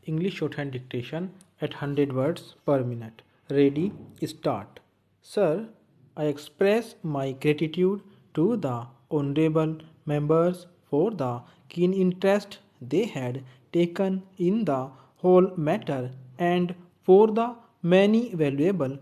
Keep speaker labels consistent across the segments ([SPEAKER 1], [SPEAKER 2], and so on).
[SPEAKER 1] English shorthand dictation at 100 words per minute. Ready, start. Sir, I express my gratitude to the honorable members for the keen interest they had taken in the whole matter and for the many valuable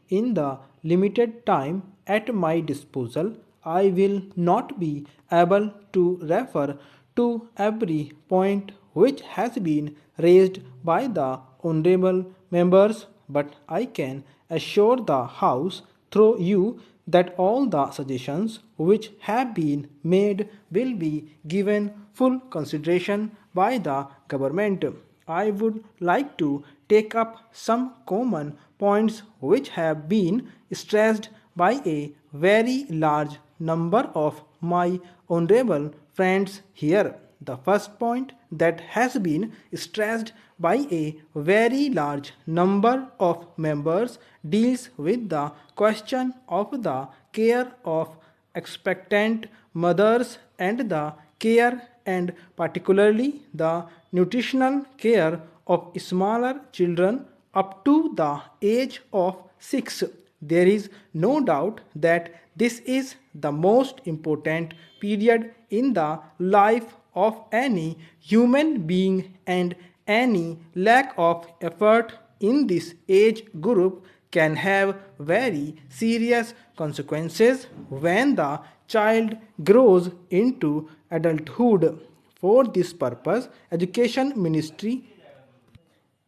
[SPEAKER 1] in the limited time at my disposal. I will not be able to refer to every point which has been raised by the honorable members, but I can assure the House through you that all the suggestions which have been made will be given full consideration by the government. I would like to take up some common points which have been stressed by a very large number of my honorable friends here. The first point that has been stressed by a very large number of members deals with the question of the care of expectant mothers and the care and particularly the nutritional care of smaller children up to the age of 6. There is no doubt that this is the most important period in the life of any human being, and any lack of effort in this age group can have very serious consequences when the child grows into adulthood. For this purpose, Education Ministry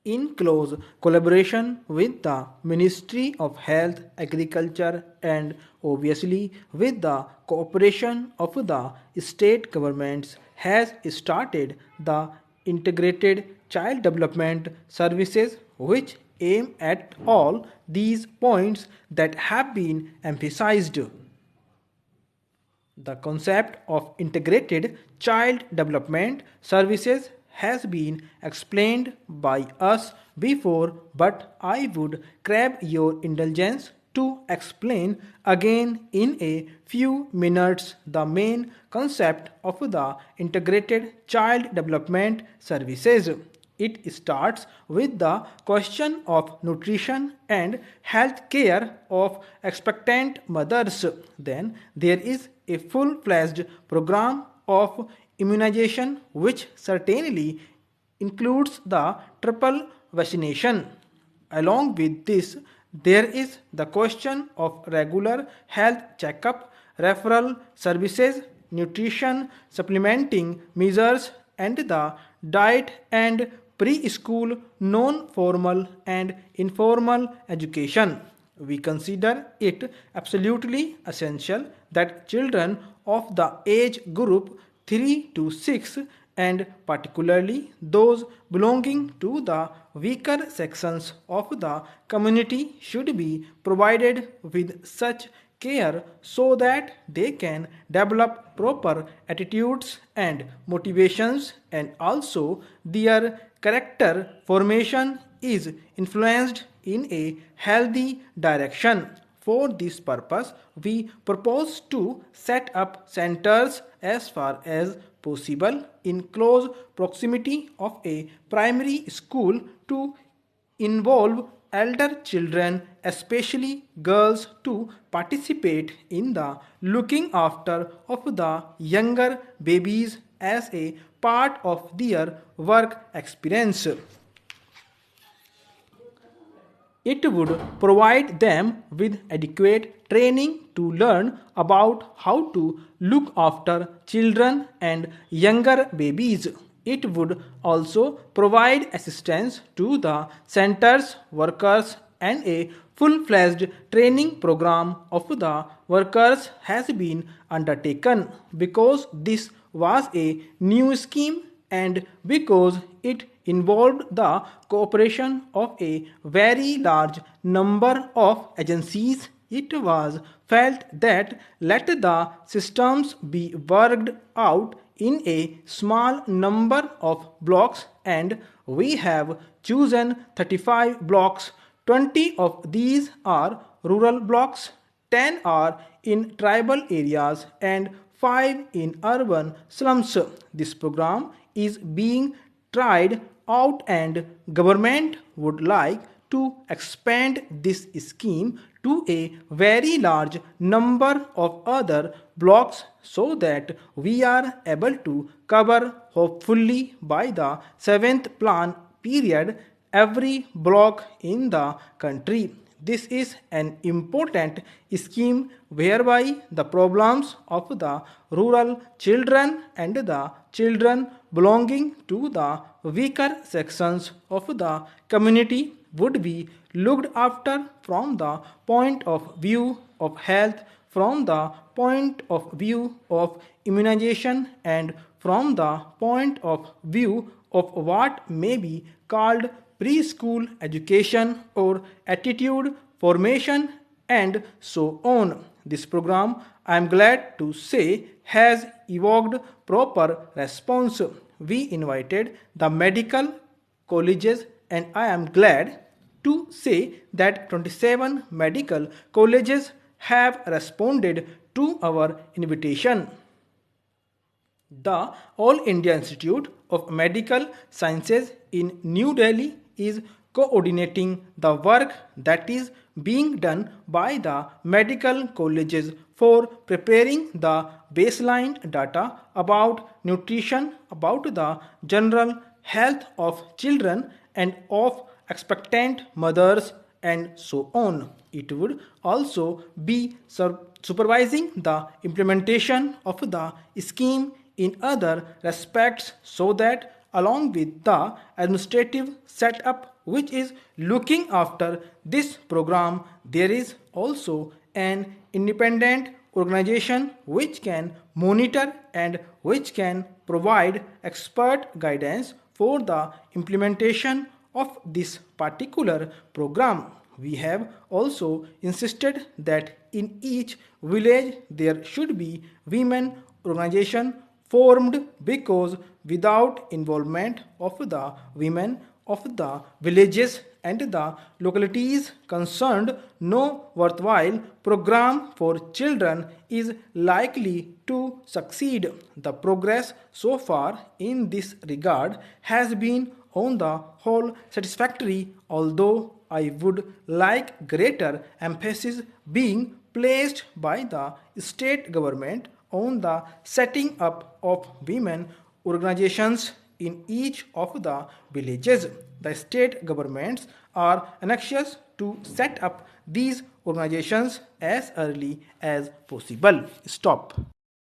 [SPEAKER 1] in close collaboration with the Ministry of Health, Agriculture, and obviously with the cooperation of the state governments, has started the integrated child development services which aim at all these points that have been emphasized. The concept of integrated child development services has been explained by us before, but I would crave your indulgence to explain again in a few minutes the main concept of the integrated child development services. It starts with the question of nutrition and health care of expectant mothers. Then there is a full-fledged program of immunization which certainly includes the triple vaccination. Along with this, there is the question of regular health checkup, referral services, nutrition supplementing measures, and the diet and preschool non-formal and informal education. We consider it absolutely essential that children of the age group 3 to 6, and particularly those belonging to the weaker sections of the community, should be provided with such care so that they can develop proper attitudes and motivations, and also their character formation is influenced in a healthy direction. For this purpose, we propose to set up centers as far as possible in close proximity of a primary school to involve elder children, especially girls, to participate in the looking after of the younger babies as a part of their work experience. It would provide them with adequate training to learn about how to look after children and younger babies. It would also provide assistance to the center's workers, and a full-fledged training program of the workers has been undertaken because this was a new scheme and because it involved the cooperation of a very large number of agencies. It was felt that let the systems be worked out in a small number of blocks, and we have chosen 35 blocks. 20 of these are rural blocks, 10 are in tribal areas, and 5 in urban slums. This program is being tried out and government would like to expand this scheme to a very large number of other blocks so that we are able to cover hopefully by the 7th plan period every block in the country. This is an important scheme whereby the problems of the rural children and the children belonging to the weaker sections of the community would be looked after from the point of view of health, from the point of view of immunization, and from the point of view of what may be called preschool education or attitude formation and so on. This program, I am glad to say, has evoked proper response. We invited the medical colleges, and I am glad to say that 27 medical colleges have responded to our invitation. The All India Institute of Medical Sciences in New Delhi is coordinating the work that is being done by the medical colleges for preparing the baseline data about nutrition, about the general health of children and of expectant mothers, and so on. It would also be supervising the implementation of the scheme in other respects so that along with the administrative setup which is looking after this program, there is also an independent organization which can monitor and which can provide expert guidance for the implementation of this particular program. We have also insisted that in each village there should be women organization formed because without involvement of the women of the villages and the localities concerned, no worthwhile program for children is likely to succeed. The progress so far in this regard has been on the whole satisfactory, although I would like greater emphasis being placed by the state government on the setting up of women organizations in each of the villages. The state governments are anxious to set up these organizations as early as possible. Stop.